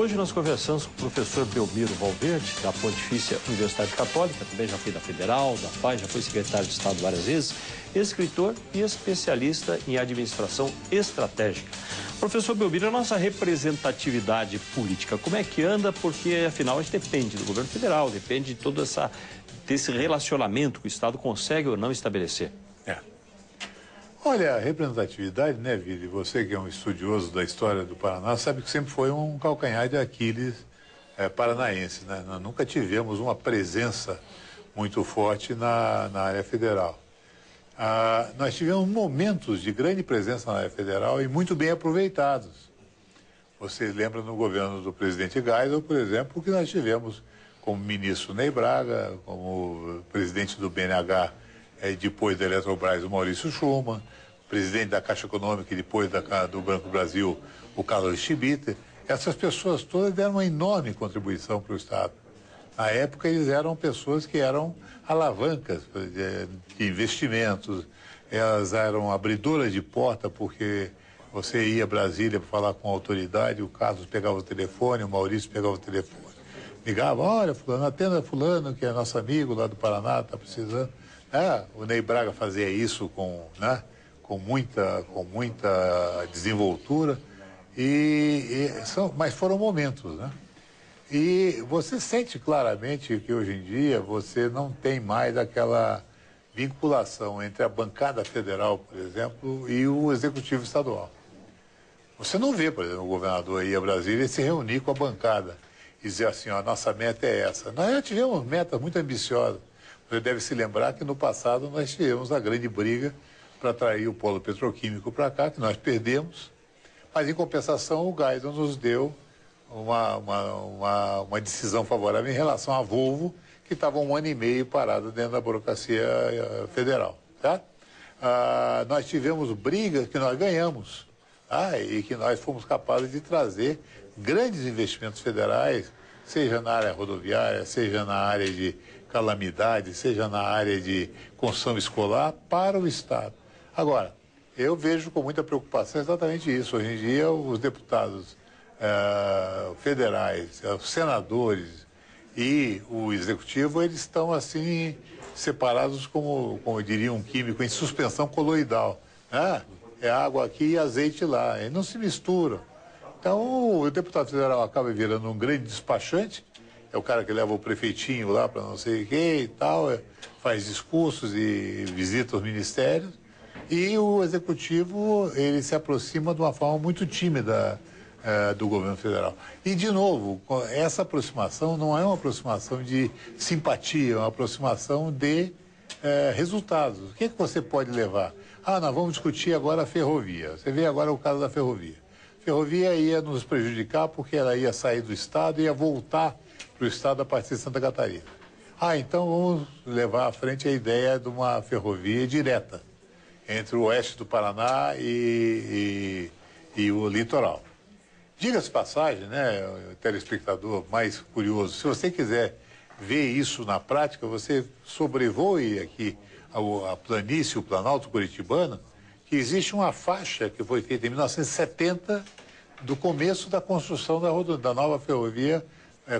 Hoje nós conversamos com o professor Belmiro Valverde, da Pontifícia Universidade Católica, também já foi da Federal, da FAI, já foi secretário de Estado várias vezes, escritor e especialista em administração estratégica. Professor Belmiro, a nossa representatividade política, como é que anda? Porque, afinal, a gente depende do governo federal, depende de todo desse relacionamento que o Estado consegue ou não estabelecer. Olha, a representatividade, né, Vili? Você que é um estudioso da história do Paraná, sabe que sempre foi um calcanhar de Aquiles paranaense, né? Nós nunca tivemos uma presença muito forte na área federal. Nós tivemos momentos de grande presença na área federal e muito bem aproveitados. Você lembra no governo do presidente Geisel, por exemplo, que nós tivemos como ministro Ney Braga, como presidente do BNH, depois da Eletrobras, o Maurício Schumann, presidente da Caixa Econômica e depois do Banco do Brasil, o Carlos Schibiter. Essas pessoas todas deram uma enorme contribuição para o Estado. Na época, eles eram pessoas que eram alavancas de investimentos, elas eram abridoras de porta, porque você ia a Brasília para falar com a autoridade, o Carlos pegava o telefone, o Maurício pegava o telefone. Ligava, olha, fulano, atenda fulano, que é nosso amigo lá do Paraná, está precisando. O Ney Braga fazia isso com muita desenvoltura, mas foram momentos, né? E você sente claramente que hoje em dia você não tem mais aquela vinculação entre a bancada federal, por exemplo, e o executivo estadual. Você não vê, por exemplo, o governador ir a Brasília e se reunir com a bancada e dizer assim, ó, a nossa meta é essa. Nós já tivemos metas muito ambiciosas. Você deve se lembrar que no passado nós tivemos a grande briga para atrair o polo petroquímico para cá, que nós perdemos, mas em compensação o Geisel nos deu uma decisão favorável em relação à Volvo, que estava 1 ano e meio parada dentro da burocracia federal. Tá? Nós tivemos brigas que nós ganhamos, e que nós fomos capazes de trazer grandes investimentos federais, seja na área rodoviária, seja na área de calamidade, seja na área de construção escolar, para o Estado. Agora, eu vejo com muita preocupação exatamente isso. Hoje em dia, os deputados federais, os senadores e o executivo, eles estão assim separados como diria um químico, em suspensão coloidal. Né? É água aqui e azeite lá, eles não se misturam. Então, o deputado federal acaba virando um grande despachante, é o cara que leva o prefeitinho lá para não sei o que e tal, faz discursos e visita os ministérios, e o executivo, ele se aproxima de uma forma muito tímida do governo federal. E, de novo, essa aproximação não é uma aproximação de simpatia, é uma aproximação de resultados. O que você pode levar? Nós vamos discutir agora a ferrovia. Você vê agora o caso da ferrovia. A ferrovia ia nos prejudicar porque ela ia sair do Estado e ia voltar para o Estado a partir de Santa Catarina. Então vamos levar à frente a ideia de uma ferrovia direta entre o oeste do Paraná e o litoral. Diga-se passagem, né, o telespectador mais curioso, se você quiser ver isso na prática, você sobrevoe aqui a planície, o Planalto Curitibano, que existe uma faixa que foi feita em 1970 do começo da construção da nova ferrovia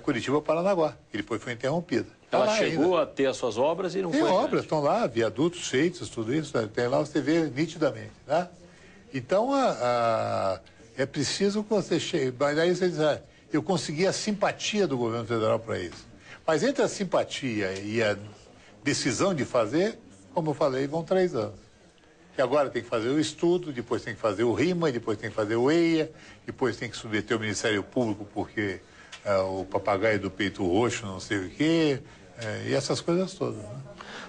Curitiba-Paranaguá, que depois foi interrompida. Ela chegou a ter as suas obras e não foi. Tem obras, estão lá, viadutos feitos, tudo isso, tem lá, você vê nitidamente. Né? Então, é preciso que você chegue. Mas aí você diz, eu consegui a simpatia do governo federal para isso. Mas entre a simpatia e a decisão de fazer, como eu falei, vão 3 anos. Que agora tem que fazer o estudo, depois tem que fazer o RIMA, depois tem que fazer o EIA, depois tem que submeter o Ministério Público porque o papagaio do peito roxo, não sei o quê, e essas coisas todas. Né?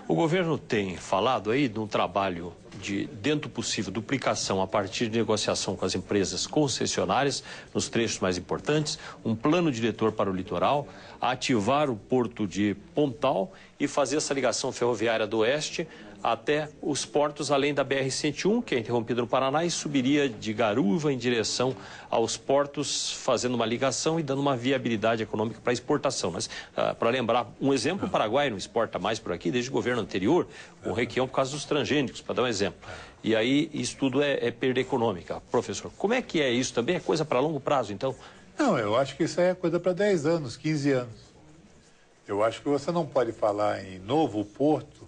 O governo tem falado aí de um trabalho de, dentro do possível, duplicação a partir de negociação com as empresas concessionárias nos trechos mais importantes, um plano diretor para o litoral, ativar o porto de Pontal e fazer essa ligação ferroviária do oeste até os portos além da BR-101, que é interrompida no Paraná, e subiria de Garuva em direção aos portos, fazendo uma ligação e dando uma viabilidade econômica para exportação. Mas, para lembrar, um exemplo, o Paraguai não exporta mais por aqui desde o governo anterior, o Requião por causa dos transgênicos, para dar um exemplo. E aí, isso tudo é perda econômica. Professor, como é que é isso também? É coisa para longo prazo, então? Não, eu acho que isso aí é coisa para 10 anos, 15 anos. Eu acho que você não pode falar em novo porto,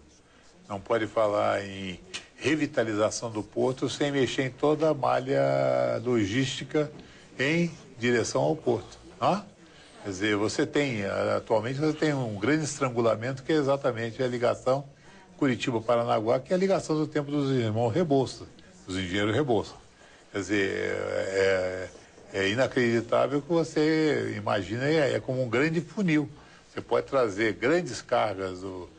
não pode falar em revitalização do porto sem mexer em toda a malha logística em direção ao porto. Tá? Quer dizer, atualmente você tem um grande estrangulamento que é exatamente a ligação Curitiba-Paranaguá, que é a ligação do tempo dos irmãos Rebouças, dos engenheiros Rebouças. Quer dizer, é inacreditável que você imagina, é como um grande funil. Você pode trazer grandes cargas do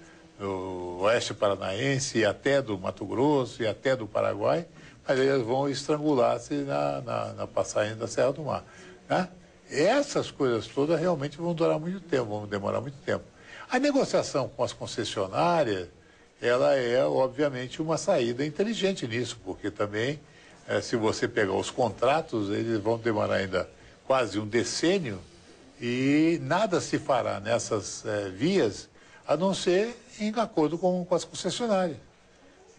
oeste paranaense e até do Mato Grosso e até do Paraguai, mas eles vão estrangular-se na passagem da Serra do Mar. Né? Essas coisas todas realmente vão durar muito tempo, vão demorar muito tempo. A negociação com as concessionárias, ela é, obviamente, uma saída inteligente nisso, porque também, se você pegar os contratos, eles vão demorar ainda quase um decênio e nada se fará nessas vias a não ser em acordo com as concessionárias.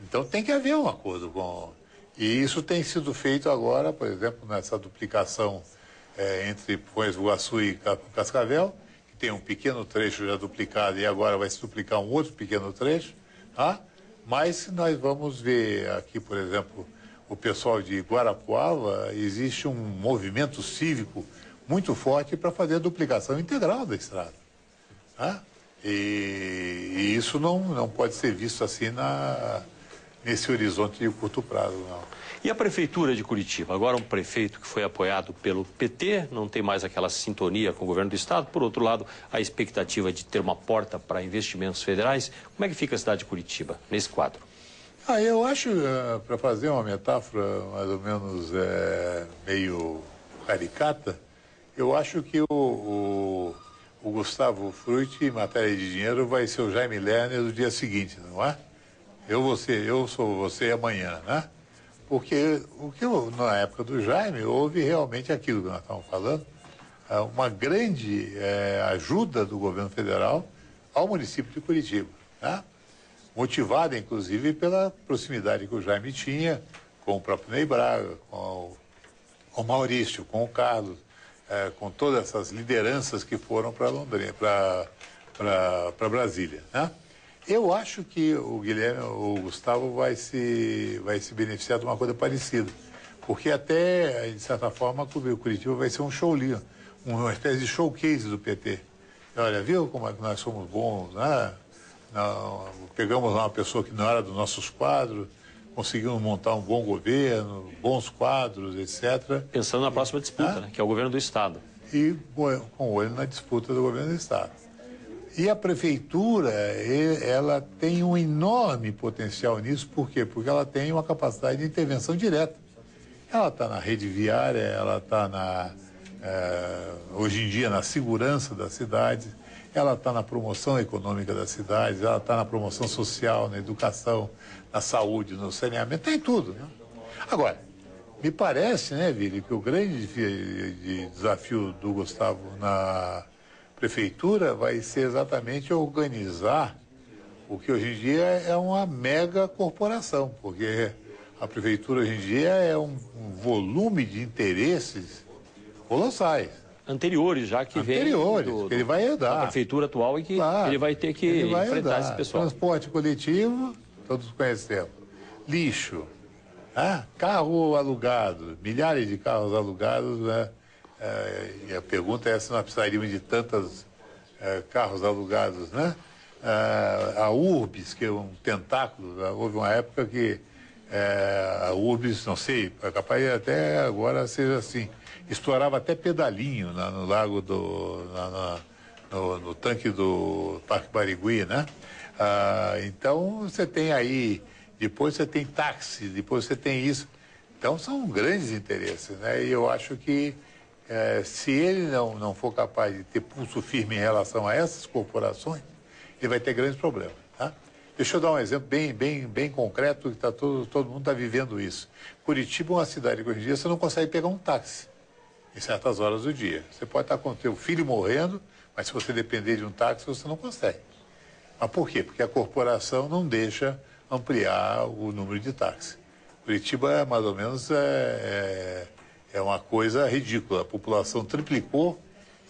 Então tem que haver um acordo com... E isso tem sido feito agora, por exemplo, nessa duplicação entre Foz do Iguaçu e Cascavel, que tem um pequeno trecho já duplicado e agora vai se duplicar um outro pequeno trecho. Tá? Mas nós vamos ver aqui, por exemplo, o pessoal de Guarapuava, existe um movimento cívico muito forte para fazer a duplicação integral da estrada. Tá? E isso não pode ser visto assim nesse horizonte de curto prazo, não. E a Prefeitura de Curitiba? Agora um prefeito que foi apoiado pelo PT, não tem mais aquela sintonia com o governo do Estado. Por outro lado, a expectativa de ter uma porta para investimentos federais. Como é que fica a cidade de Curitiba nesse quadro? Eu acho, para fazer uma metáfora mais ou menos meio caricata, eu acho que o Gustavo Frutti, em matéria de dinheiro, vai ser o Jaime Lerner do dia seguinte, não é? Eu sou você amanhã, né? Porque na época do Jaime houve realmente aquilo que nós estávamos falando, uma grande ajuda do governo federal ao município de Curitiba, né? Motivada inclusive pela proximidade que o Jaime tinha com o próprio Ney Braga, com o Maurício, com o Carlos, com todas essas lideranças que foram para Londrina, para Brasília, né? Eu acho que o Gustavo vai se beneficiar de uma coisa parecida, porque até, de certa forma, o Curitiba vai ser um showzinho, uma espécie de showcase do PT. Olha, viu como é que nós somos bons, né? Pegamos lá uma pessoa que não era dos nossos quadros, conseguimos montar um bom governo, bons quadros, etc. Pensando na próxima disputa, né? Que é o governo do Estado. E com o olho na disputa do governo do Estado. E a Prefeitura, ela tem um enorme potencial nisso, por quê? Porque ela tem uma capacidade de intervenção direta. Ela está na rede viária, ela está hoje em dia na segurança das cidades, ela está na promoção econômica das cidades, ela está na promoção social, na educação, na saúde, no saneamento, tem tudo, né? Agora, me parece, né, Vili, que o grande desafio do Gustavo na Prefeitura vai ser exatamente organizar o que hoje em dia é uma mega corporação, porque a Prefeitura hoje em dia é um volume de interesses colossais. Anteriores já que vem que ele vai herdar. Da Prefeitura atual e que ele vai ter que enfrentar esse pessoal. Transporte coletivo, todos conhecemos. Lixo, carro alugado, milhares de carros alugados, né? E a pergunta é se nós precisaríamos de tantos carros alugados, né? A Urbis, que é um tentáculo, houve uma época que a Urbis, não sei, é capaz até agora seja assim, estourava até pedalinho no lago no tanque do Parque Barigui, né? Então você tem aí, depois você tem táxi, depois você tem isso. Então são grandes interesses, né? E eu acho que se ele não for capaz de ter pulso firme em relação a essas corporações, ele vai ter grandes problemas. Tá? Deixa eu dar um exemplo bem concreto, que todo mundo está vivendo isso. Curitiba é uma cidade que hoje em dia você não consegue pegar um táxi em certas horas do dia. Você pode estar com o teu filho morrendo, mas se você depender de um táxi, você não consegue. Mas por quê? Porque a corporação não deixa ampliar o número de táxis. Curitiba, mais ou menos, é uma coisa ridícula. A população triplicou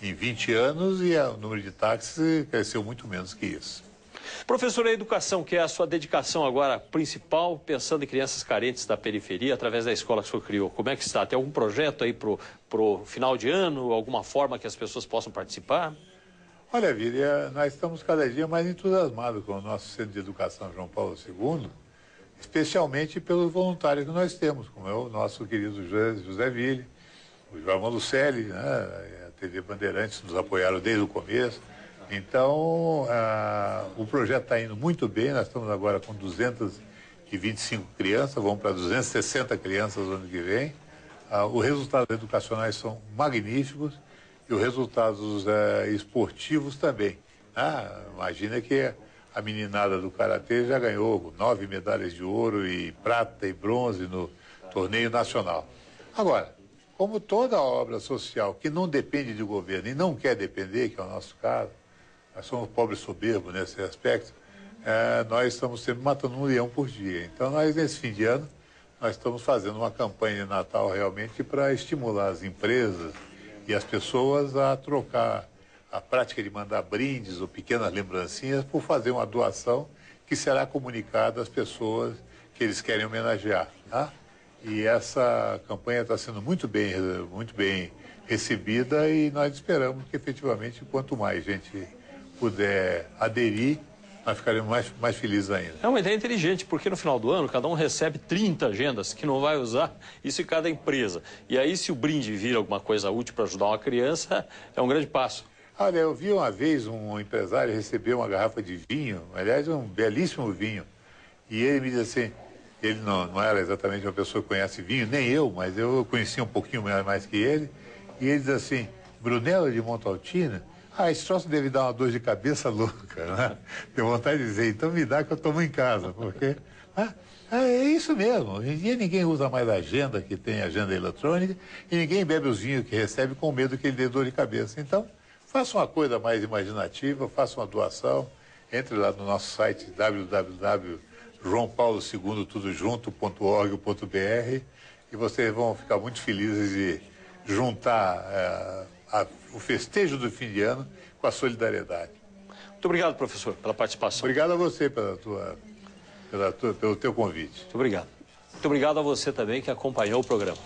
em 20 anos e o número de táxis cresceu muito menos que isso. Professor, a educação, que é a sua dedicação agora principal, pensando em crianças carentes da periferia, através da escola que o senhor criou, como é que está? Tem algum projeto aí para o final de ano, alguma forma que as pessoas possam participar? Olha, Víria, nós estamos cada dia mais entusiasmados com o nosso Centro de Educação João Paulo II, especialmente pelos voluntários que nós temos, como é o nosso querido José Ville, o João Lucelli, né? A TV Bandeirantes nos apoiaram desde o começo. Então, o projeto está indo muito bem, nós estamos agora com 225 crianças, vamos para 260 crianças no ano que vem. Os resultados educacionais são magníficos e os resultados esportivos também. Imagina que a meninada do Karatê já ganhou 9 medalhas de ouro e prata e bronze no torneio nacional. Agora, como toda obra social que não depende de governo e não quer depender, que é o nosso caso, nós somos pobres soberbos nesse aspecto, nós estamos sempre matando um leão por dia. Então, nesse fim de ano, nós estamos fazendo uma campanha de Natal realmente para estimular as empresas e as pessoas a trocar a prática de mandar brindes ou pequenas lembrancinhas por fazer uma doação que será comunicada às pessoas que eles querem homenagear. Tá? E essa campanha está sendo muito bem recebida e nós esperamos que, efetivamente, quanto mais gente puder aderir, nós ficaremos mais felizes ainda. É uma ideia inteligente, porque no final do ano cada um recebe 30 agendas que não vai usar, isso em cada empresa. E aí, se o brinde vir alguma coisa útil para ajudar uma criança, é um grande passo. Olha, eu vi uma vez um empresário receber uma garrafa de vinho, aliás, um belíssimo vinho, e ele me disse assim, ele não era exatamente uma pessoa que conhece vinho, nem eu, mas eu conhecia um pouquinho mais que ele, e ele diz assim, Brunello de Montaltina, esse troço deve dar uma dor de cabeça louca, né? Tenho vontade de dizer, então me dá que eu tomo em casa, porque é isso mesmo. Hoje em dia ninguém usa mais agenda, que tem agenda eletrônica, e ninguém bebe os vinhos que recebe com medo que ele dê dor de cabeça. Então, faça uma coisa mais imaginativa, faça uma doação, entre lá no nosso site www.joaopaulosegundo.org.br e vocês vão ficar muito felizes de juntar o festejo do fim de ano com a solidariedade. Muito obrigado, professor, pela participação. Obrigado a você pelo teu convite. Muito obrigado. Muito obrigado a você também que acompanhou o programa.